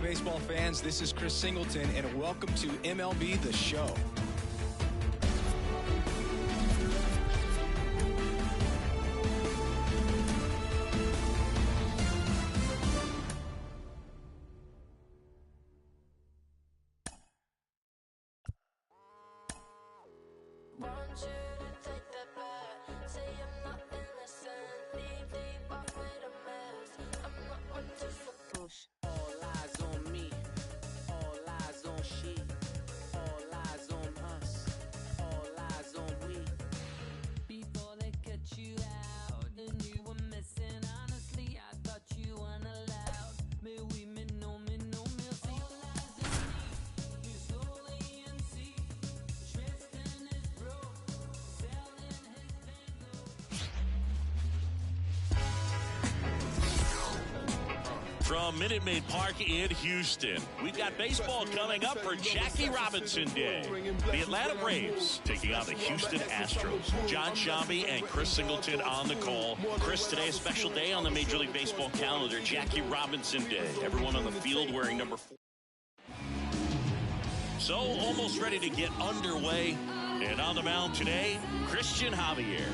baseball fans. This is Chris Singleton, and welcome to MLB The Show. From Minute Maid Park in Houston, we've got baseball coming up for Jackie Robinson Day. The Atlanta Braves taking on the Houston Astros. John Shambi and Chris Singleton on the call. Chris, today a special day on the Major League Baseball calendar, Jackie Robinson Day. Everyone on the field wearing number 4. So almost ready to get underway. And on the mound today, Christian Javier.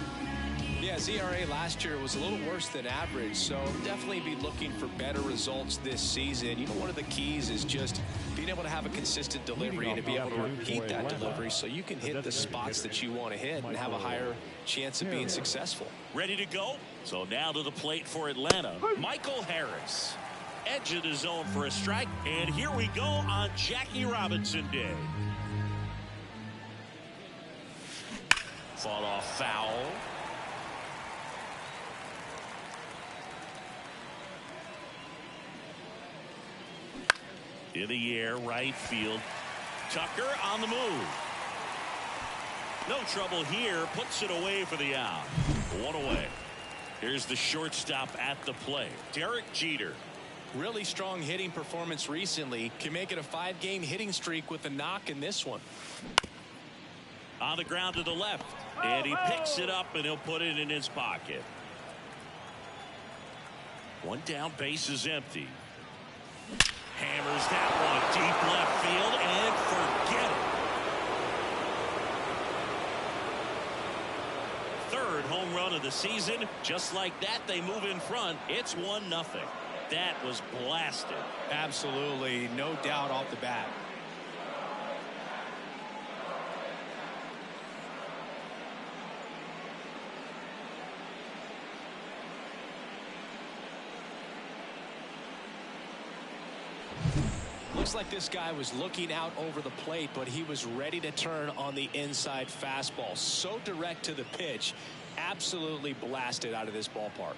Yeah, his ERA last year was a little worse than average, so definitely be looking for better results this season. You know, one of the keys is just being able to have a consistent delivery and to be able to repeat that delivery so you can hit the spots that you want to hit and have a higher chance of being successful. Ready to go? So now to the plate for Atlanta, Michael Harris. Edge of the zone for a strike, and here we go on Jackie Robinson Day. Fall off foul. In the air, right field. Tucker on the move. No trouble here. Puts it away for the out. One away. Here's the shortstop at the plate, Derek Jeter. Really strong hitting performance recently. Can make it a 5-game hitting streak with a knock in this one. On the ground to the left. And he picks it up and he'll put it in his pocket. One down, base is empty. Hammers that one deep left field and forget it. Third home run of the season. Just like that, they move in front. It's 1-0. That was blasted. Absolutely, no doubt off the bat. Looks like this guy was looking out over the plate, but he was ready to turn on the inside fastball. So direct to the pitch. Absolutely blasted out of this ballpark.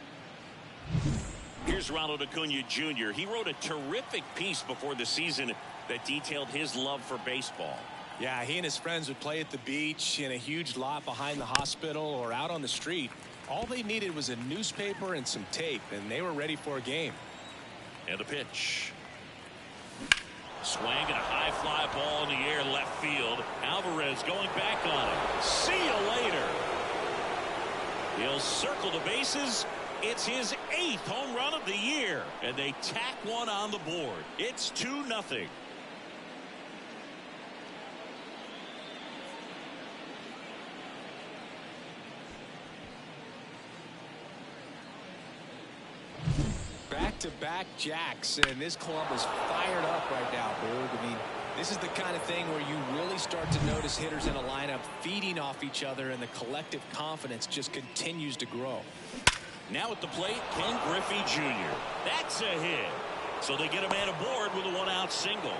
Here's Ronald Acuna Jr. He wrote a terrific piece before the season that detailed his love for baseball. Yeah, he and his friends would play at the beach, in a huge lot behind the hospital, or out on the street. All they needed was a newspaper and some tape, and they were ready for a game. And the pitch. Swing and a high fly ball in the air left field. Alvarez going back on it. See you later. He'll circle the bases. It's his 8th home run of the year. And they tack one on the board. It's 2-0. Back-to-back jacks, and this club is fired up right now, Berg. I mean, this is the kind of thing where you really start to notice hitters in a lineup feeding off each other, and the collective confidence just continues to grow. Now at the plate, Ken Griffey Jr. That's a hit. So they get a man aboard with a 1-out single.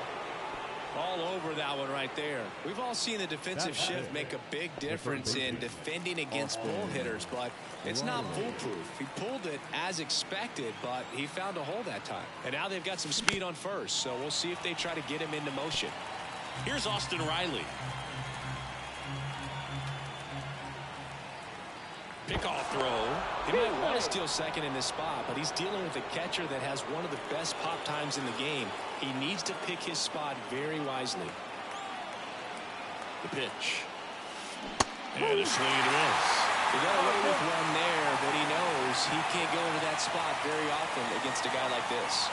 All over that one right there. We've all seen the defensive shift make a big difference in defending against bull hitters, but it's not foolproof. He pulled it as expected, but he found a hole that time. And now they've got some speed on first, so we'll see if they try to get him into motion. Here's Austin Riley. Pickoff throw. He might want to steal second in this spot, but he's dealing with a catcher that has one of the best pop times in the game. He needs to pick his spot very wisely. The pitch. And a swing and a miss. He got away with one there, but he knows he can't go into that spot very often against a guy like this.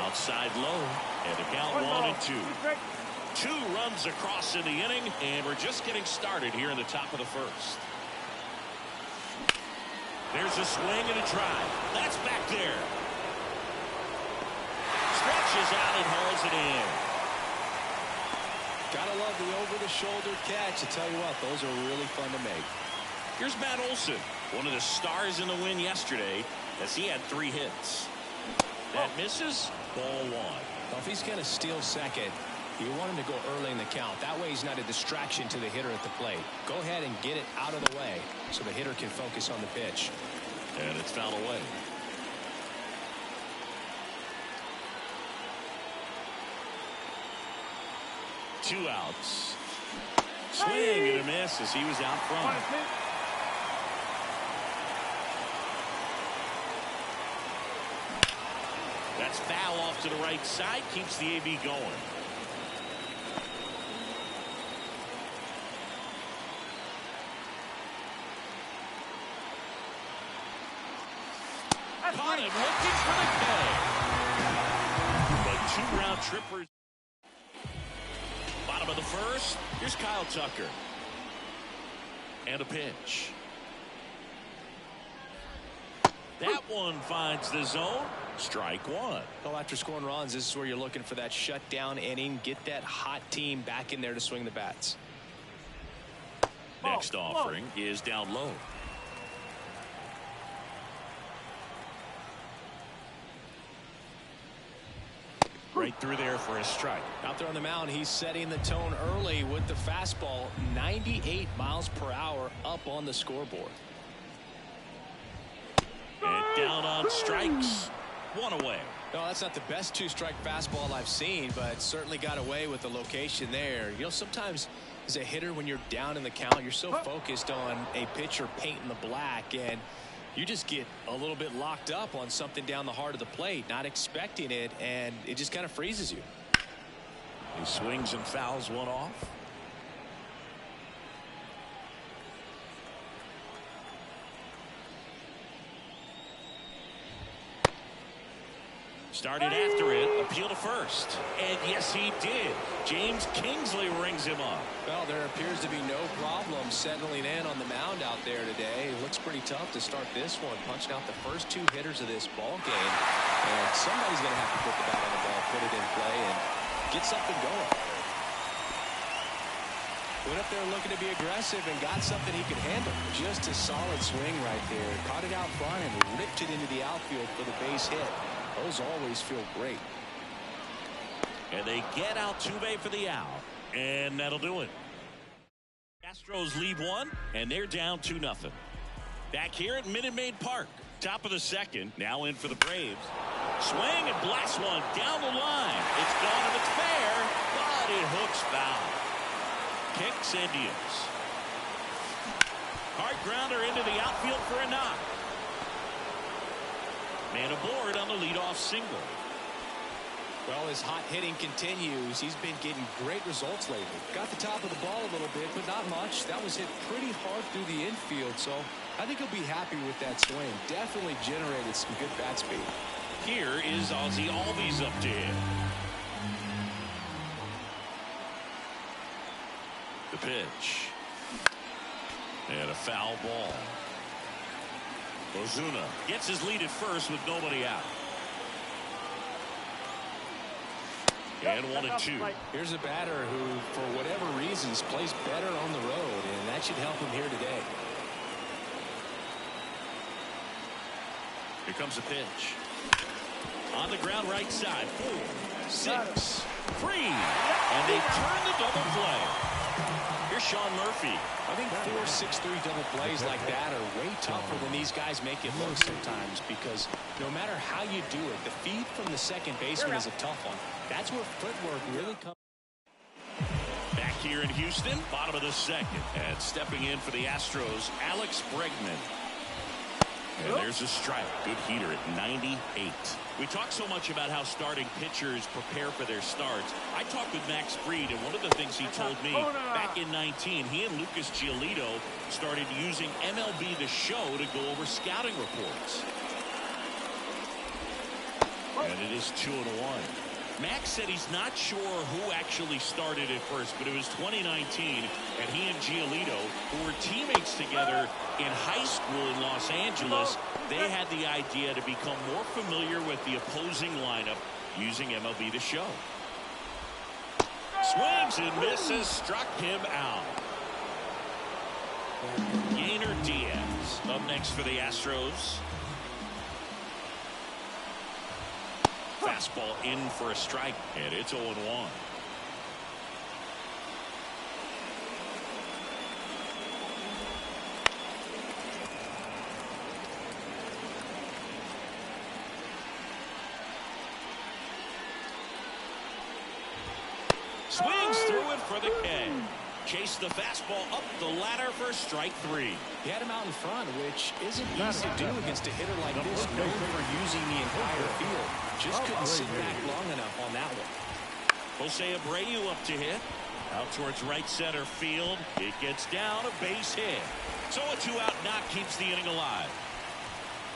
Outside low. And the count 1-2. 2 runs across in the inning, and we're just getting started here in the top of the first. There's a swing and a drive. That's back there. Stretches out and hauls it in. Gotta love the over-the-shoulder catch. I tell you what, those are really fun to make. Here's Matt Olson, one of the stars in the win yesterday, as he had 3 hits. That misses. Ball 1. Well, if he's going to steal second, you want him to go early in the count. That way he's not a distraction to the hitter at the plate. Go ahead and get it out of the way so the hitter can focus on the pitch. And it's fouled away. Two outs. Swing and a miss as he was out front. That's foul off to the right side. Keeps the AB going. Caught him looking for the K. But 2-round trippers. Bottom of the first. Here's Kyle Tucker. And a pitch. That one finds the zone. Strike 1. Well, after scoring runs, this is where you're looking for that shutdown inning. Get that hot team back in there to swing the bats. Next offering is down low. Right through there for a strike. Out there on the mound, he's setting the tone early with the fastball. 98 miles per hour up on the scoreboard. And down on strikes. 1 away. No, that's not the best 2-strike fastball I've seen, but certainly got away with the location there. You know, sometimes as a hitter, when you're down in the count, you're so focused on a pitcher painting the black, and you just get a little bit locked up on something down the heart of the plate, not expecting it, and it just kind of freezes you. He swings and fouls one off. Started after it, appeal to first. And yes, he did. James Kingsley rings him up. Well, there appears to be no problem settling in on the mound out there today. It looks pretty tough to start this one, punching out the first 2 hitters of this ball game. And somebody's going to have to put the bat on the ball, put it in play, and get something going. Went up there looking to be aggressive and got something he could handle. Just a solid swing right there. Caught it out front and ripped it into the outfield for the base hit. Those always feel great. And they get Altuve for the out. And that'll do it. Astros lead 1, and they're down 2-0. Back here at Minute Maid Park. Top of the second. Now in for the Braves. Swing and blast one down the line. It's gone if it's fair, but it hooks foul. Kicks and deals. Hard grounder into the outfield for a knock. Man aboard on the leadoff single. Well, his hot hitting continues. He's been getting great results lately. Got the top of the ball a little bit, but not much. That was hit pretty hard through the infield, so I think he'll be happy with that swing. Definitely generated some good bat speed. Here is Ozzie Albies up to him. The pitch. And a foul ball. Ozuna gets his lead at first with nobody out. And 1-2. Here's a batter who, for whatever reasons, plays better on the road, and that should help him here today. Here comes a pitch. On the ground right side. 4, 6, 3. And they turn the double play. Here's Sean Murphy. I think 4, 6, 3 double plays like that are way tougher than these guys make it look sometimes, because no matter how you do it, the feed from the second baseman is a tough one. That's where footwork really comes. Back here in Houston, bottom of the second. And stepping in for the Astros, Alex Bregman. And there's a strike. Good heater at 98. We talk so much about how starting pitchers prepare for their starts. I talked with Max Fried, and one of the things he told me back in 19, he and Lucas Giolito started using MLB The Show to go over scouting reports. And it is 2-1. Max said he's not sure who actually started it first, but it was 2019, and he and Giolito, who were teammates together in high school in Los Angeles, they had the idea to become more familiar with the opposing lineup using MLB The Show. Swings and misses, struck him out. Yainer Diaz up next for the Astros. Fastball in for a strike, and it's 0-1. Swings through it for the K. Chase the fastball up the ladder for strike 3. He had him out in front, which isn't easy to do against a hitter like this, known for using the entire field. Just couldn't sit back long enough on that one. Jose Abreu up to hit. Out towards right center field. It gets down, a base hit. So a 2-out knock keeps the inning alive.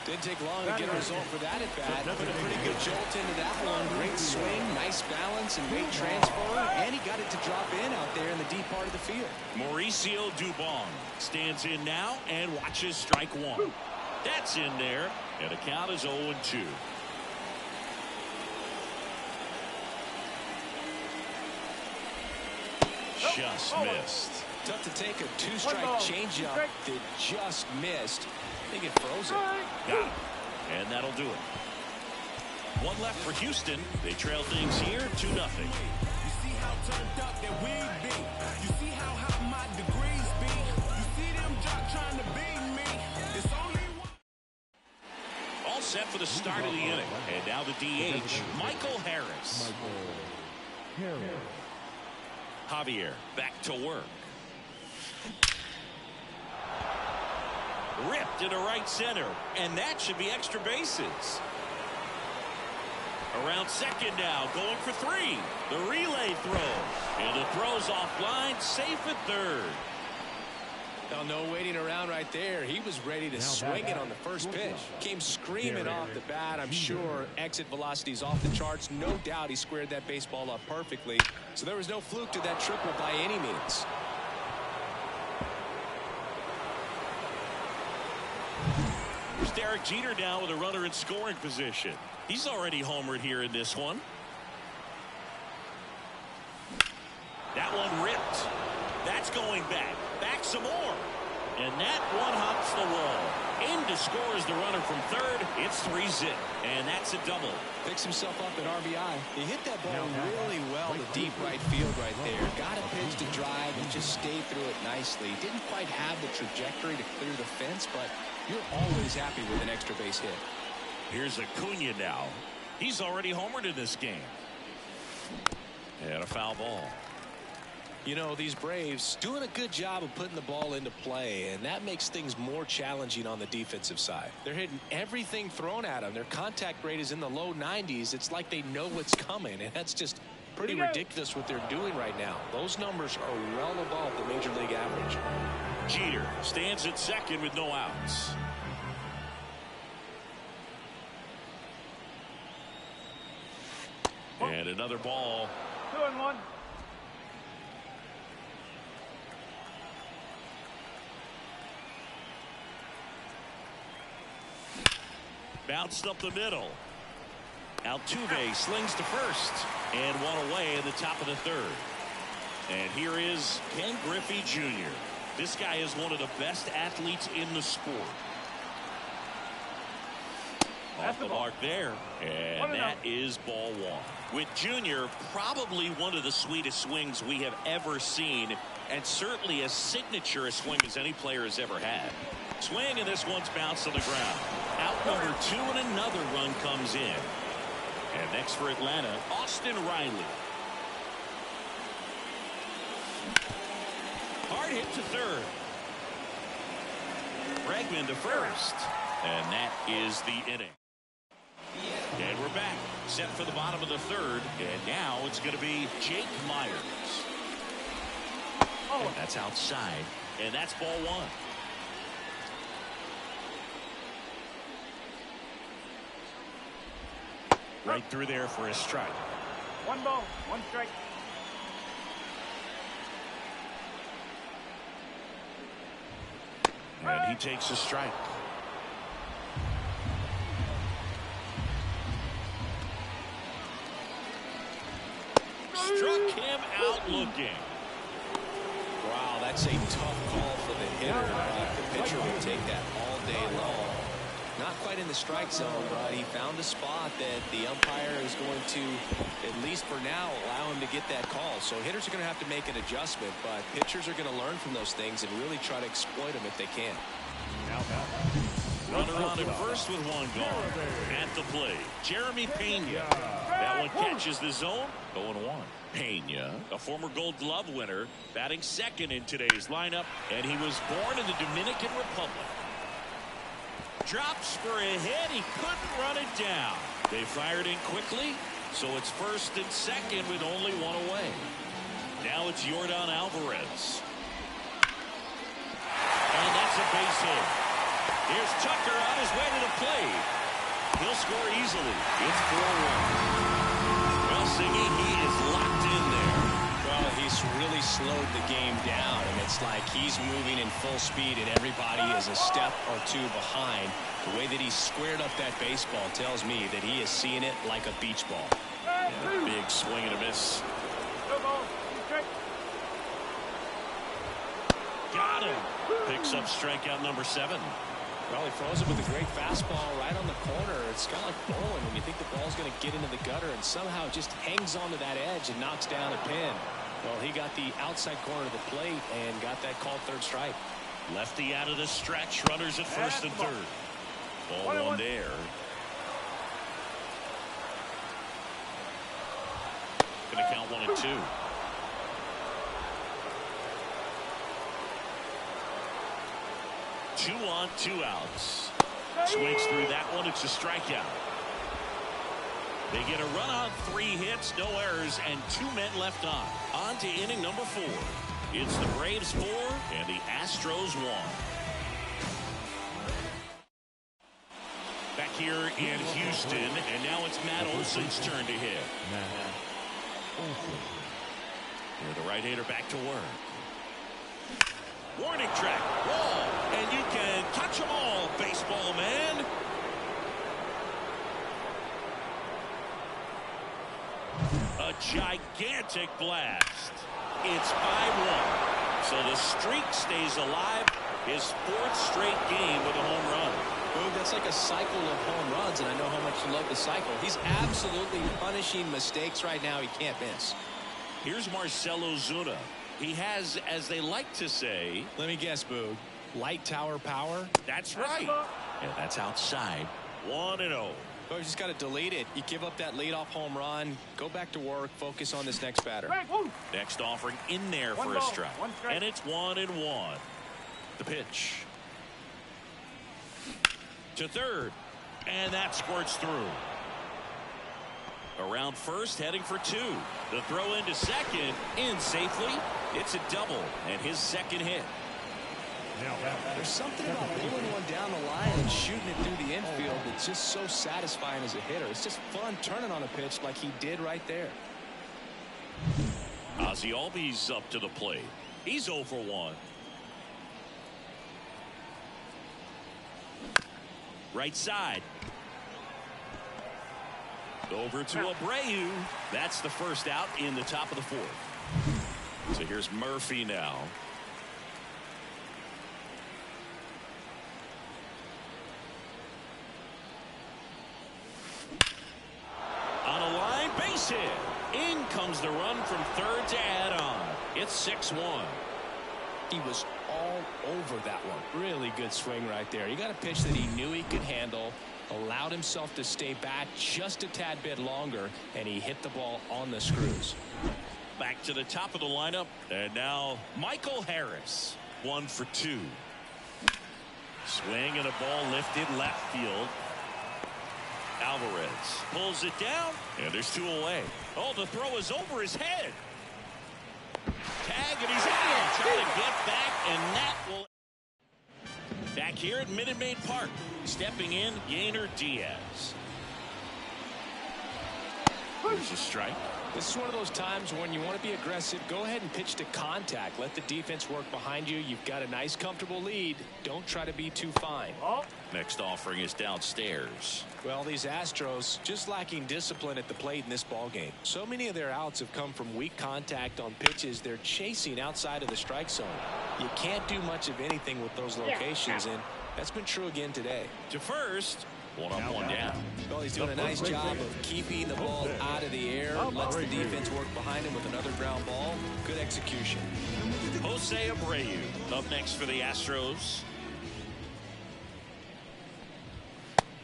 Didn't take long to get a result for that at bat. Put a pretty good jolt into that one. Great swing, nice balance, and weight transfer. And he got it to drop in out there in the deep part of the field. Mauricio Dubon stands in now and watches strike 1. That's in there, and the count is 0-2. Just missed. Tough to take a 2-strike changeup that just missed. I think it froze it. Got it. And that'll do it. One left for Houston. They trail things here 2-0. You see how turned up that we be. You see how hot my degrees be. You see them jock trying to beat me. It's only one. All set for the start of the inning. And now the DH, Michael Harris. Javier back to work. Ripped into right center, and that should be extra bases. Around second now, going for 3. The relay throw, and the throw's offline, safe at third. Oh, no waiting around right there. He was ready to swing it on the first pitch. Came screaming off the bat. I'm sure exit velocity's off the charts. No doubt he squared that baseball up perfectly. So there was no fluke to that triple by any means. Here's Derek Jeter down with a runner in scoring position. He's already homered here in this one. That one ripped. That's going back. Back some more. And that one hops the wall. In to score is the runner from third. It's 3-zip. And that's a double. Picks himself up at RBI. He hit that ball really well to deep right field right there. Got a pitch to drive and just stayed through it nicely. Didn't quite have the trajectory to clear the fence, but you're always happy with an extra base hit. Here's Acuna now. He's already homered in this game. And a foul ball. You know, these Braves doing a good job of putting the ball into play, and that makes things more challenging on the defensive side. They're hitting everything thrown at them. Their contact rate is in the low 90s. It's like they know what's coming, and that's just pretty ridiculous what they're doing right now. Those numbers are well above the major league average. Jeter stands at second with no outs. And another ball. 2-1. Bounced up the middle. Altuve slings to first. And one away in the top of the third. And here is Ken Griffey Jr. This guy is one of the best athletes in the sport. Off the mark there. And that is ball 1. With Jr., probably one of the sweetest swings we have ever seen. And certainly as signature a swing as any player has ever had. Swing, and this one's bounced on the ground. Out number 2, and another run comes in. And next for Atlanta, Austin Riley. Hard hit to third. Bregman to first. And that is the inning. And we're back. Set for the bottom of the third. And now it's going to be Jake Myers. And that's outside. And that's ball 1. Right through there for a strike. 1 ball, 1 strike. And he takes a strike. Struck him out looking. Wow, that's a tough call for the hitter. The pitcher will take that all day long. Not quite in the strike zone, but he found a spot that the umpire is going to, at least for now, allow him to get that call. So hitters are going to have to make an adjustment, but pitchers are going to learn from those things and really try to exploit them if they can. Runner on at first with 1 gone. At the plate, Jeremy Pena. That one catches the zone. 0-1. Pena, a former Gold Glove winner, batting second in today's lineup, and he was born in the Dominican Republic. Drops for a hit. He couldn't run it down. They fired in quickly, so it's first and second with only 1 away. Now it's Yordan Alvarez. And that's a base hit. Here's Tucker on his way to the plate. He'll score easily. It's 4-1. Well, Siggy, he is locked in there. Well, he's really slowed the game down, and it's like he's moving in full speed, and everybody is a step or 2 behind. The way that he squared up that baseball tells me that he is seeing it like a beach ball. Yeah, big swing and a miss. 2 balls, 2 strike. Got him. Picks up strikeout number 7. Well, he throws it with a great fastball right on the corner. It's kind of like bowling when you think the ball's going to get into the gutter, and somehow it just hangs onto that edge and knocks down a pin. Well, he got the outside corner of the plate and got that called 3rd strike. Lefty out of the stretch. Runners at first and third. Ball 1 there. Going to count 1 and 2. Two on, 2 outs. Swings through that one. It's a strikeout. They get a run on 3 hits, no errors, and 2 men left on. On to inning number 4. It's the Braves 4 and the Astros 1. Back here in Houston, and now it's Matt Olson's turn to hit. Here, the right-hander back to work. Warning track, wall, and you can touch them all, baseball man. A gigantic blast. It's 5-1. So the streak stays alive. His 4th straight game with a home run. Boog, that's like a cycle of home runs, and I know how much you love the cycle. He's absolutely punishing mistakes right now he can't miss. Here's Marcell Ozuna. He has, as they like to say, let me guess, Boog, light tower power? That's right. And that's outside. 1-0. Oh, you just got to delete it. You give up that leadoff home run, go back to work, focus on this next batter. Next offering in there for a strike. And it's 1-1. The pitch. To third. And that squirts through. Around first, heading for 2. The throw into second, in safely. It's a double, and his 2nd hit. There's something about pulling one down the line and shooting it through the infield that's just so satisfying as a hitter. It's just fun turning on a pitch like he did right there. Ozzie Albies up to the plate. He's 0 for 1. Right side. Over to Abreu. That's the first out in the top of the 4th. So here's Murphy now. On a line, base hit. In comes the run from third to add on. It's 6-1. He was all over that one. Really good swing right there. You got a pitch that he knew he could handle, allowed himself to stay back just a tad bit longer, and he hit the ball on the screws. Back to the top of the lineup, and now Michael Harris. 1 for 2. Swing and a ball lifted left field. Alvarez pulls it down, and there's 2 away. Oh, the throw is over his head. Tag, and he's in. Trying to get back, and that will. Back here at Minute Maid Park, stepping in, Yainer Diaz. There's a strike. This is one of those times when you want to be aggressive. Go ahead and pitch to contact. Let the defense work behind you. You've got a nice, comfortable lead. Don't try to be too fine. Next offering is downstairs. Well, these Astros just lacking discipline at the plate in this ball game. So many of their outs have come from weak contact on pitches they're chasing outside of the strike zone. You can't do much of anything with those locations, and that's been true again today. To first. 1 up, 1 down. Well, he's doing a nice job of keeping the ball out of the air. Lets the defense work behind him with another ground ball. Good execution. Jose Abreu up next for the Astros.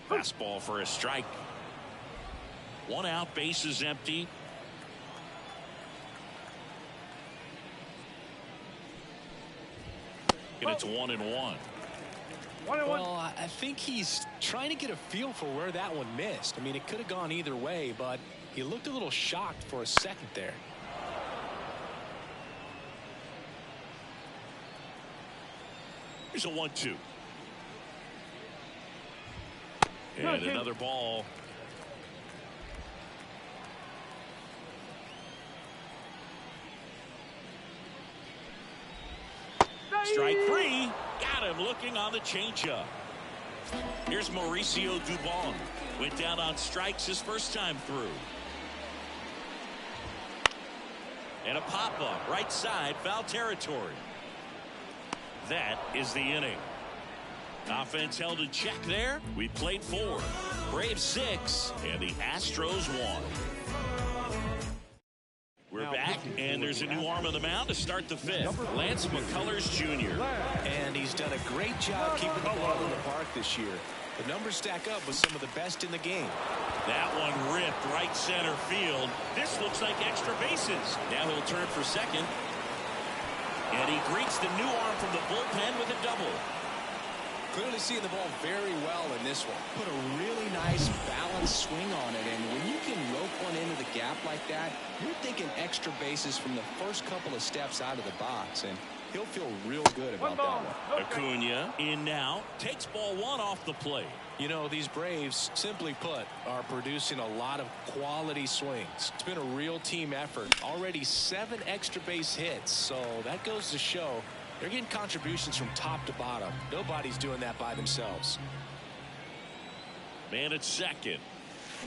Fastball for a strike. 1 out, base is empty. And it's 1-1. Well, I think he's trying to get a feel for where that one missed. I mean, it could have gone either way, but he looked a little shocked for a second there. Here's a 1-2. And another ball. Strike 3. Got him looking on the changeup. Here's Mauricio Dubon. Went down on strikes his first time through. And a pop-up right side, foul territory. That is the inning. Offense held in check there. We played 4. Braves 6 and the Astros 1. We're back, and there's a new arm on the mound to start the 5th. Lance McCullers Jr. And he's done a great job keeping the ball in the park this year. The numbers stack up with some of the best in the game. That one ripped right center field. This looks like extra bases. Now he'll turn for second. And he greets the new arm from the bullpen with a double. Clearly seeing the ball very well in this one. Put a really nice balanced swing on it, and when you can rope one into the gap like that, you're thinking extra bases from the first couple of steps out of the box, and he'll feel real good about that one. Acuna in now, takes ball 1 off the plate. You know, these Braves, simply put, are producing a lot of quality swings. It's been a real team effort. Already 7 extra base hits, so that goes to show they're getting contributions from top to bottom. Nobody's doing that by themselves. Man at second.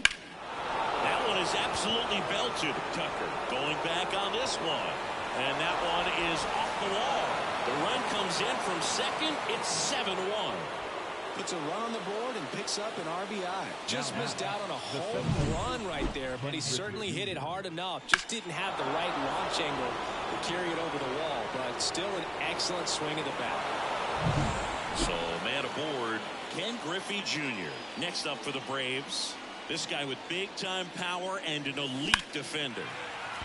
That one is absolutely belted. Tucker going back on this one. And that one is off the wall. The run comes in from second. It's 7-1. Puts a run on the board and picks up an RBI. Just missed out on a home run right there, but he certainly hit it hard enough. Just didn't have the right launch angle to carry it over the wall, but still an excellent swing of the bat. So, man aboard, Ken Griffey Jr. Next up for the Braves. This guy with big-time power and an elite defender.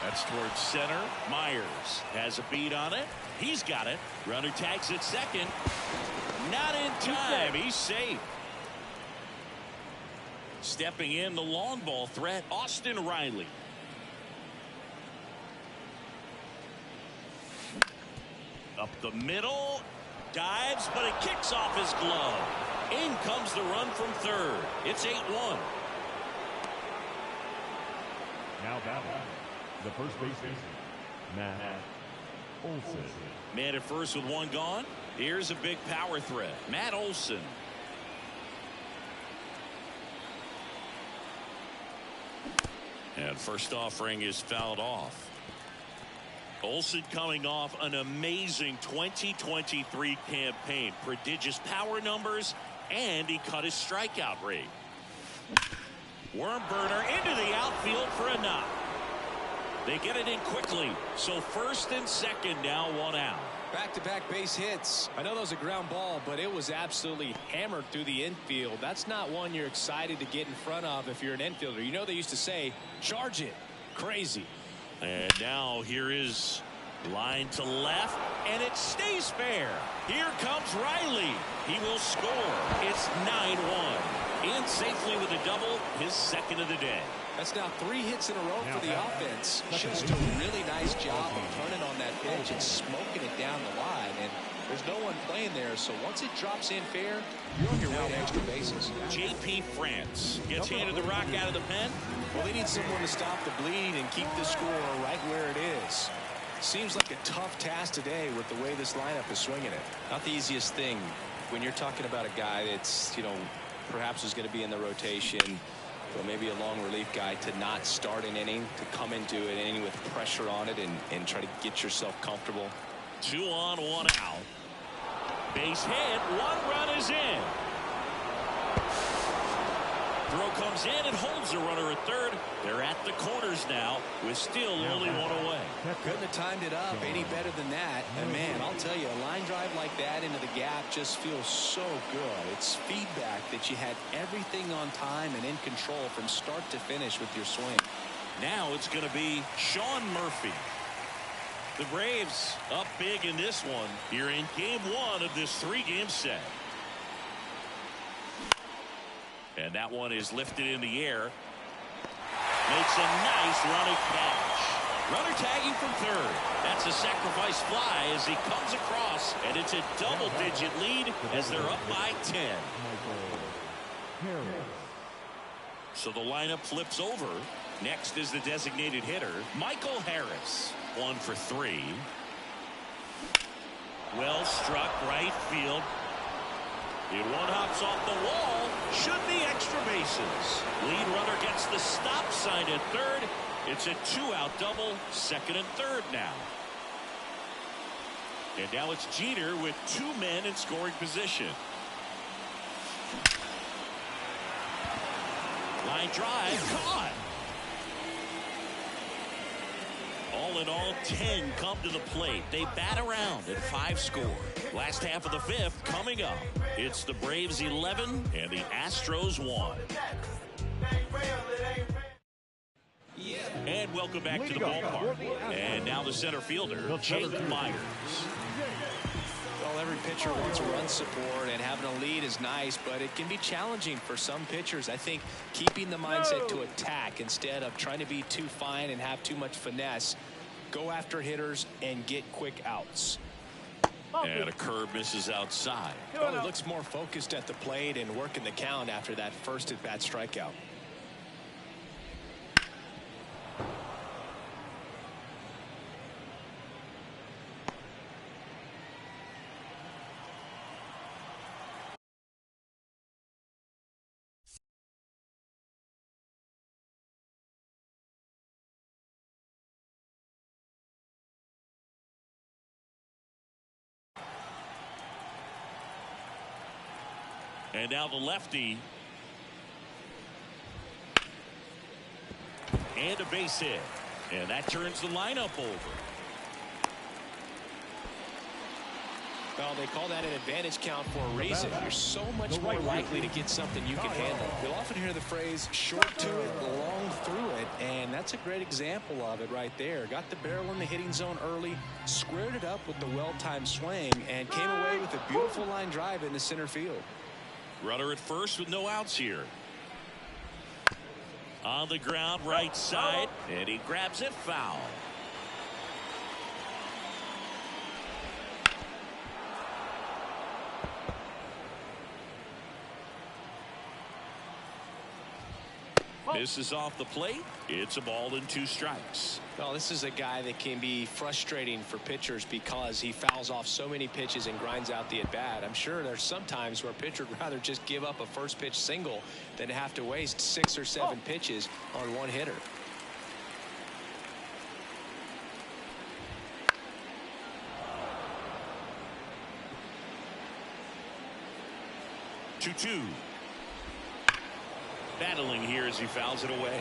That's towards center. Myers has a beat on it. He's got it. Runner tags at second. Not in time. He's safe. Stepping in the long ball threat, Austin Riley. Up the middle. Dives, but it kicks off his glove. In comes the run from third. It's 8-1. Now batting, the first baseman, Matt Olson. Man at first with 1 gone. Here's a big power threat. Matt Olson. And first offering is fouled off. Olson coming off an amazing 2023 campaign. Prodigious power numbers, and he cut his strikeout rate. Worm burner into the outfield for a knock. They get it in quickly. So first and second now, 1 out. Back-to-back base hits. I know that was a ground ball, but it was absolutely hammered through the infield. That's not one you're excited to get in front of if you're an infielder. You know they used to say, charge it. Crazy. And now here is line to left, and it stays fair. Here comes Riley. He will score. It's 9-1. In safely with a double, his second of the day. That's now 3 hits in a row for the offense. Just a really nice job of turning on that pitch and smoking it down the line. And There's no one playing there, so once it drops in fair, you're on your way to extra bases. J.P. France gets handed the rock out of the pen. Well, they need someone to stop the bleed and keep the score right where it is. Seems like a tough task today with the way this lineup is swinging it. Not the easiest thing when you're talking about a guy that's, perhaps is going to be in the rotation, or maybe a long relief guy, to not start an inning, to come into an inning with pressure on it and try to get yourself comfortable. 2 on, 1 out. Base hit. 1 run is in. Throw comes in and holds the runner at third. They're at the corners now with still only 1 away. Couldn't have timed it up any better than that. And man, I'll tell you, a line drive like that into the gap just feels so good. It's feedback that you had everything on time and in control from start to finish with your swing. Now it's going to be Sean Murphy. The Braves up big in this one here in game 1 of this 3-game set. And that one is lifted in the air. Makes a nice running catch. Runner tagging from third. That's a sacrifice fly as he comes across, and it's a double-digit lead as they're up by 10. So the lineup flips over. Next is the designated hitter, Michael Harris. 1 for 3. Well struck right field. The one hops off the wall. Should be extra bases. Lead runner gets the stop sign at third. It's a 2-out double. Second and third now. And now it's Jeter with 2 men in scoring position. Line drive caught. All in all, 10 come to the plate. They bat around at 5 score. Last half of the 5th coming up. It's the Braves 11 and the Astros 1. And welcome back to the ballpark. And now the center fielder, Jake Myers. Well, every pitcher wants run support, and having a lead is nice, but it can be challenging for some pitchers. I think keeping the mindset to attack instead of trying to be too fine and have too much finesse. Go after hitters and get quick outs. And a curve misses outside. Well, he looks more focused at the plate and working the count after that first at-bat strikeout. And now the lefty. And a base hit. And that turns the lineup over. Well, they call that an advantage count for a reason. You're so much more likely to get something you can handle. You'll often hear the phrase short to it, long through it, and that's a great example of it right there. Got the barrel in the hitting zone early, squared it up with the well-timed swing, and came away with a beautiful line drive into center field. Runner at first with no outs here. On the ground, right side, and he grabs it foul. Misses off the plate. It's a ball and 2 strikes. Well, this is a guy that can be frustrating for pitchers because he fouls off so many pitches and grinds out the at-bat. I'm sure there's some times where a pitcher would rather just give up a first pitch single than have to waste 6 or 7 pitches on one hitter. Two. Battling here as he fouls it away.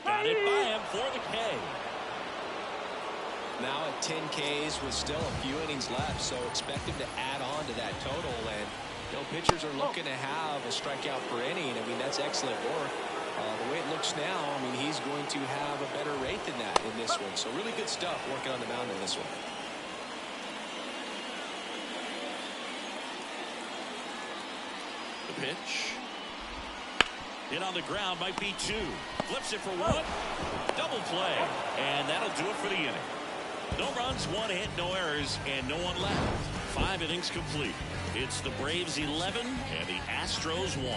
Got it by him for the K. Now at 10 Ks with still a few innings left, so expect him to add on to that total. And pitchers are looking to have a strikeout per inning. I mean, that's excellent work. The way it looks now, I mean, he's going to have a better rate than that in this one. So really good stuff working on the mound in this one. The pitch. Hit on the ground might be 2. Flips it for 1. Double play. And that'll do it for the inning. No runs, 1 hit, no errors, and no one left. 5 innings complete. It's the Braves 11 and the Astros 1.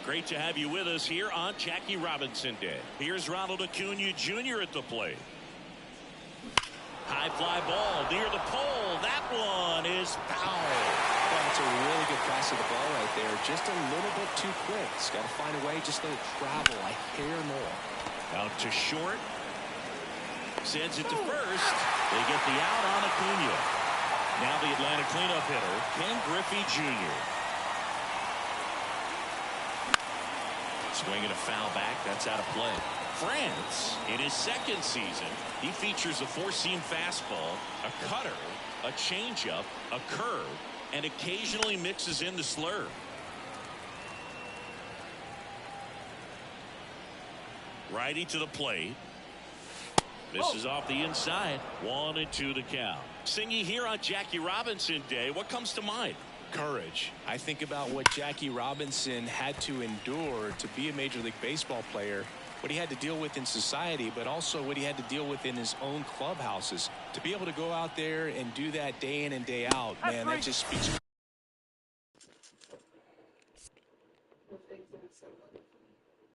Great to have you with us here on Jackie Robinson Day. Here's Ronald Acuna Jr. at the plate. High fly ball near the pole. That one is foul. That's a really good pass of the ball right there. Just a little bit too quick. It's got to find a way, just let it travel a hair more. Out to short. Sends it to first. They get the out on Acuna. Now the Atlanta cleanup hitter, Ken Griffey Jr. Swinging a foul back. That's out of play. France, in his second season, he features a 4-seam fastball, a cutter, a changeup, a curve, and occasionally mixes in the slurve. Righty to the plate. This is off the inside. 1-2 the count. Singy here on Jackie Robinson Day. What comes to mind? Courage. I think about what Jackie Robinson had to endure to be a Major League Baseball player, what he had to deal with in society, but also what he had to deal with in his own clubhouses. To be able to go out there and do that day in and day out, man, that just speaks